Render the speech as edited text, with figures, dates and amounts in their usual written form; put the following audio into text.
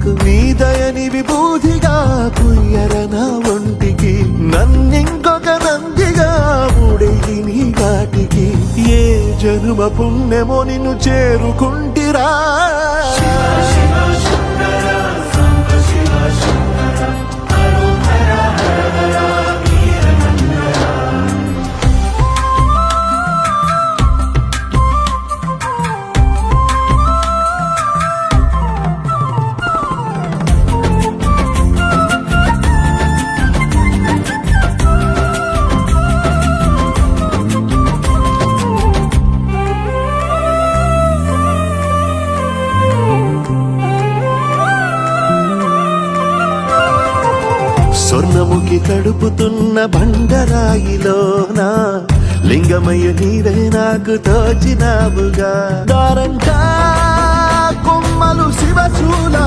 నాకు నీ దయని విభూతిగా పుయ్యర నా ఒంటికి నన్నింకొక నందిగా ముడెయ్యి నీ ఘాటికి ఏ జనుమ పుణ్యమో నిన్ను చేరుకుంటిరా స్వర్ణముఖి తడుపుతున్న బండరాయిలోన లింగమయ్య నీవే నాకు తోచినావుగా దారంటా కొమ్మలు శివశూల